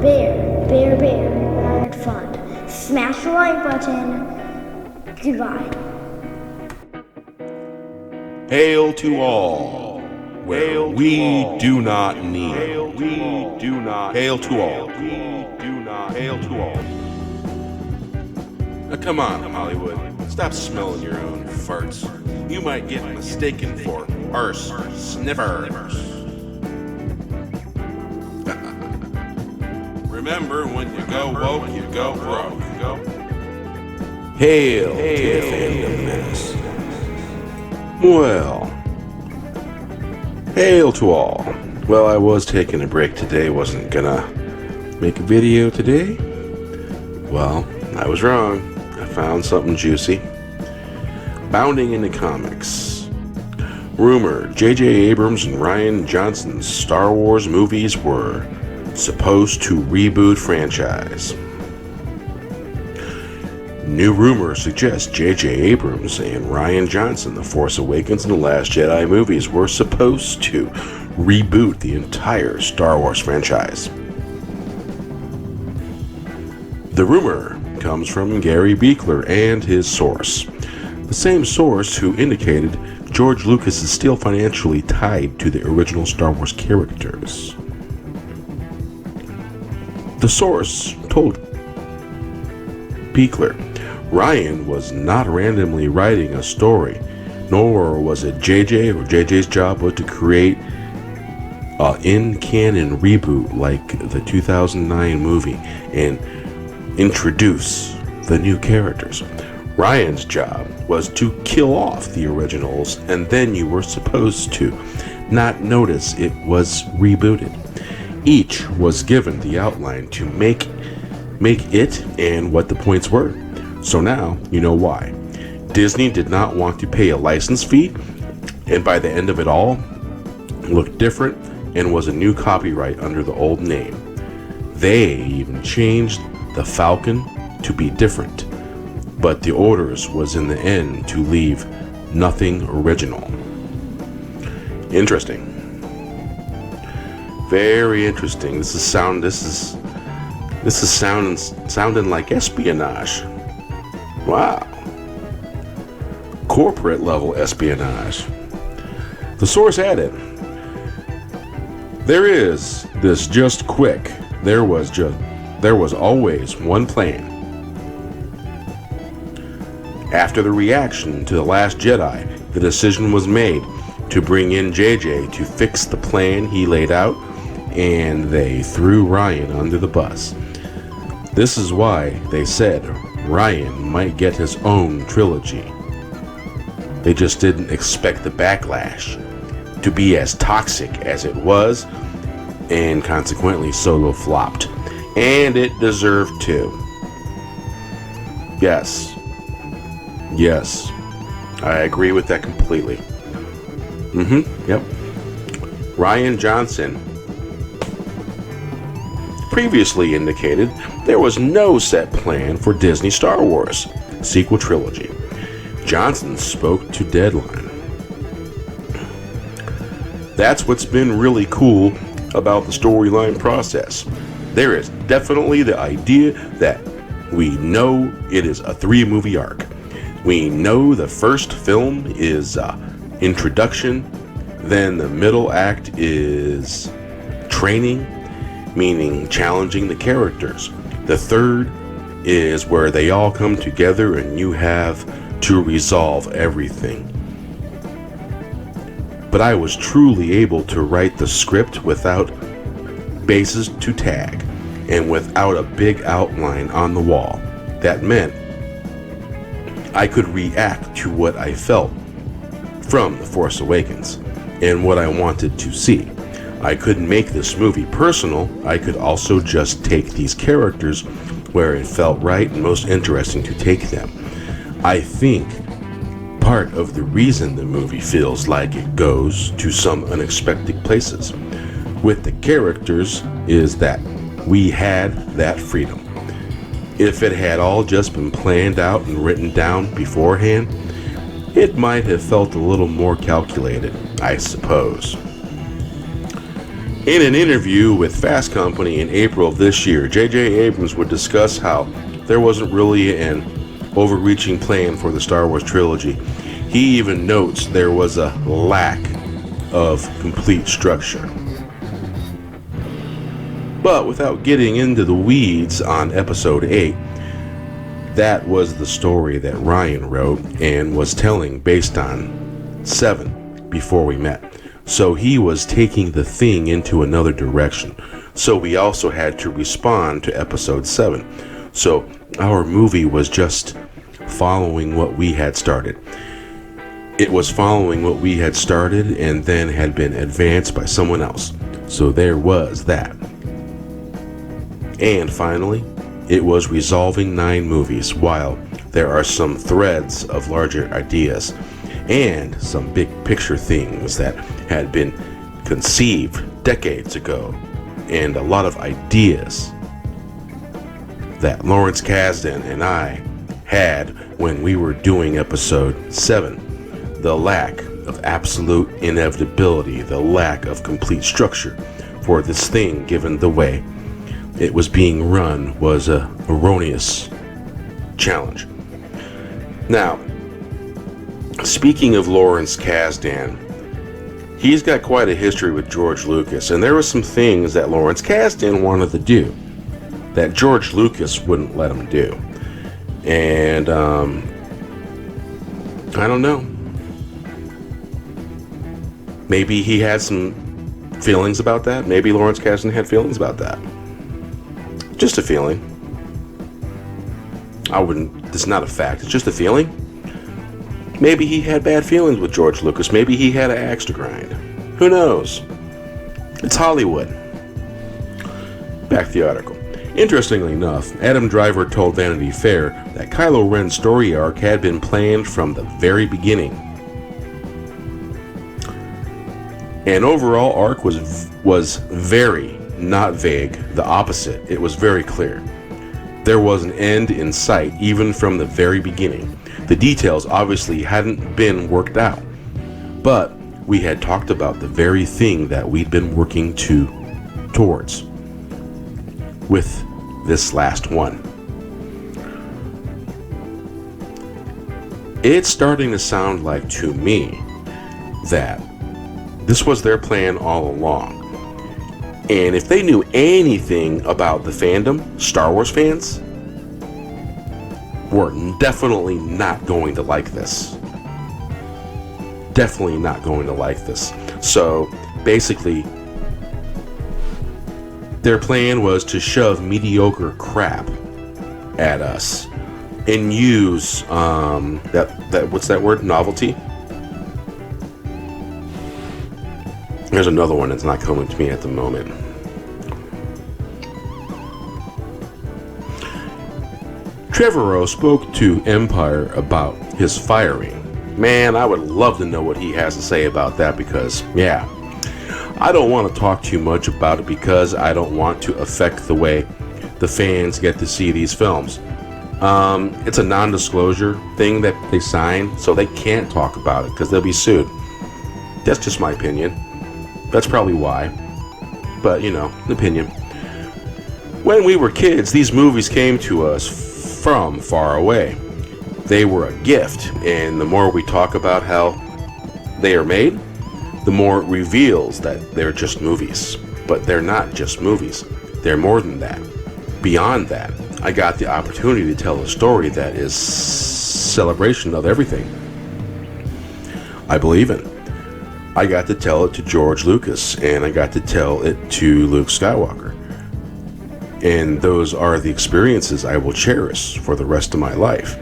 Nerd fun. Smash the like button. Goodbye. Hail to all, where we do not need. Hail to all. Hail to all. Now come on, Hollywood. Stop smelling your own farts. You might get mistaken for arse sniffers. Remember, when you go woke, you go broke. Hail to the fandom menace. Well, hail to all. Well, I was taking a break today, wasn't gonna make a video today. Well, I was wrong. I found something juicy. Bounding into comics. Rumor, J.J. Abrams and Rian Johnson's Star Wars movies were supposed to reboot franchise. New rumor suggests J.J. Abrams and Rian Johnson, The Force Awakens and The Last Jedi movies were supposed to reboot the entire Star Wars franchise. The rumor comes from Gary Buechler and his source. The same source who indicated George Lucas is still financially tied to the original Star Wars characters. The source told Buechler Rian was not randomly writing a story, nor was it JJ or JJ's job was to create an in-canon reboot like the 2009 movie and introduce the new characters. Rian's job was to kill off the originals, and then you were supposed to not notice it was rebooted. Each was given the outline to make it and what the points were. So now you know why. Disney did not want to pay a license fee, and by the end of it all, looked different and was a new copyright under the old name. They even changed the Falcon to be different, but the orders was in the end to leave nothing original. Interesting. Very interesting. This is sounding like espionage. Wow. Corporate level espionage. The source added, there is this just quick. There was always one plan. After the reaction to The Last Jedi, the decision was made to bring in JJ to fix the plan he laid out, and they threw Rian under the bus. This is why they said Rian might get his own trilogy. They just didn't expect the backlash to be as toxic as it was, and consequently Solo flopped. And it deserved to. Yes, I agree with that completely. Yep. Rian Johnson previously indicated there was no set plan for Disney Star Wars sequel trilogy. Johnson spoke to Deadline. That's what's been really cool about the storyline process. There is definitely the idea that we know it is a 3-movie arc. We know the first film is introduction, then the middle act is training, meaning challenging the characters. The third is where they all come together and you have to resolve everything. But I was truly able to write the script without bases to tag and without a big outline on the wall. That meant I could react to what I felt from The Force Awakens and what I wanted to see. I could make this movie personal. I could also just take these characters where it felt right and most interesting to take them. I think part of the reason the movie feels like it goes to some unexpected places with the characters is that we had that freedom. If it had all just been planned out and written down beforehand, it might have felt a little more calculated, I suppose. In an interview with Fast Company in April of this year, J.J. Abrams would discuss how there wasn't really an overreaching plan for the Star Wars trilogy. He even notes there was a lack of complete structure. But without getting into the weeds on Episode 8, that was the story that Rian wrote and was telling based on 7 before we met. So he was taking the thing into another direction. So we also had to respond to Episode 7. So our movie was just following what we had started. It was following what we had started and then had been advanced by someone else. So there was that. And finally, it was resolving 9 movies, while there are some threads of larger ideas and some big picture things that had been conceived decades ago, and a lot of ideas that Lawrence Kasdan and I had when we were doing Episode 7. The lack of absolute inevitability, the lack of complete structure for this thing, given the way it was being run, was a erroneous challenge. Now, speaking of Lawrence Kasdan, he's got quite a history with George Lucas, and there were some things that Lawrence Kasdan wanted to do that George Lucas wouldn't let him do. And I don't know. Maybe he had some feelings about that. Maybe Lawrence Kasdan had feelings about that. Just a feeling. It's not a fact, it's just a feeling. Maybe he had bad feelings with George Lucas. Maybe he had an axe to grind. Who knows? It's Hollywood. Back to the article. Interestingly enough, Adam Driver told Vanity Fair that Kylo Ren's story arc had been planned from the very beginning. An overall arc was very not vague, the opposite. It was very clear. There was an end in sight even from the very beginning. The details obviously hadn't been worked out, but we had talked about the very thing that we'd been working towards with this last one. It's starting to sound like to me that this was their plan all along. And if they knew anything about the fandom, Star Wars fans were definitely not going to like this. Definitely not going to like this. So basically, their plan was to shove mediocre crap at us and use that what's that word? Novelty. There's another one that's not coming to me at the moment. Trevorrow spoke to Empire about his firing. Man, I would love to know what he has to say about that because, yeah, I don't want to talk too much about it because I don't want to affect the way the fans get to see these films. It's a non-disclosure thing that they sign, so they can't talk about it because they'll be sued. That's just my opinion. That's probably why. But, you know, an opinion. When we were kids, these movies came to us from far away. They were a gift, and the more we talk about how they are made, the more it reveals that they're just movies. But they're not just movies. They're more than that. Beyond that, I got the opportunity to tell a story that is celebration of everything I believe in. I got to tell it to George Lucas, and I got to tell it to Luke Skywalker. And those are the experiences I will cherish for the rest of my life.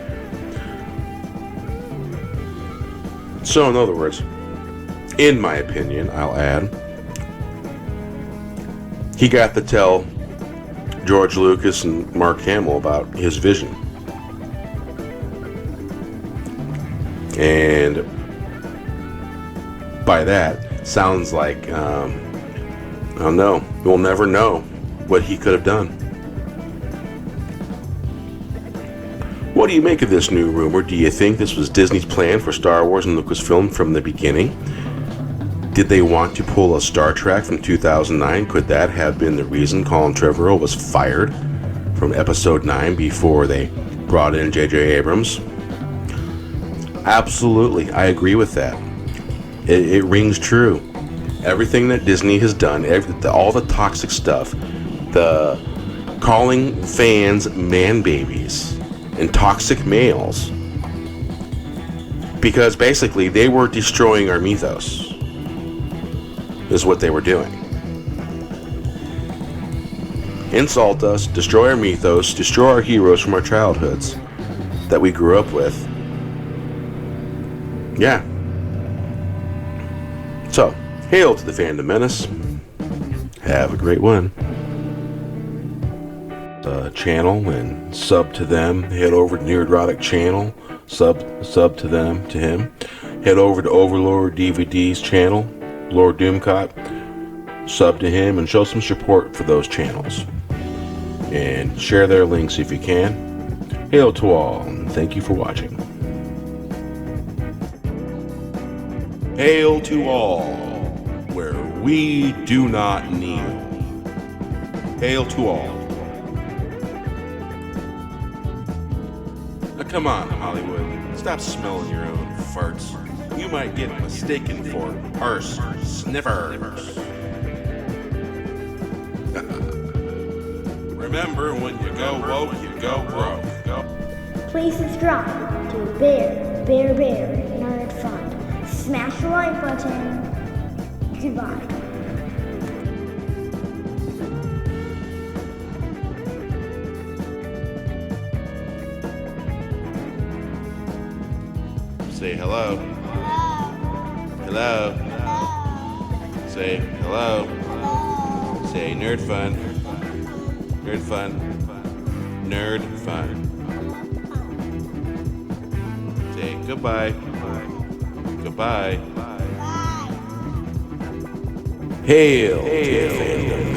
So, in other words, in my opinion, I'll add, he got to tell George Lucas and Mark Hamill about his vision. And by that, sounds like, I don't know, we'll never know what he could have done. What do you make of this new rumor? Do you think this was Disney's plan for Star Wars and Lucasfilm from the beginning? Did they want to pull a Star Trek from 2009? Could that have been the reason Colin Trevorrow was fired from episode 9 before they brought in J.J. Abrams? Absolutely, I agree with that. It rings true. Everything that Disney has done, all the toxic stuff, the calling fans man babies and toxic males, because basically they were destroying our mythos, is what they were doing. Insult us, destroy our mythos, destroy our heroes from our childhoods that we grew up with. Yeah. So, hail to the Fandom Menace. Have a great one. Channel and sub to them. Head over to Nerdrotic channel. Sub to him. Head over to Overlord DVD's channel, Lord Doomcott. Sub to him and show some support for those channels. And share their links if you can. Hail to all, and thank you for watching. Hail to all, where we do not kneel. Hail to all. Now come on, Hollywood. Stop smelling your own farts. You might get mistaken for arse sniffers. Remember, when you go woke, you go broke. Please subscribe to Bear Nerd Fun. Smash the like button. Goodbye. Say hello. Hello. Say hello. Say nerd fun. Nerd fun. Nerd fun. Say goodbye. Goodbye. Hail to the Fandom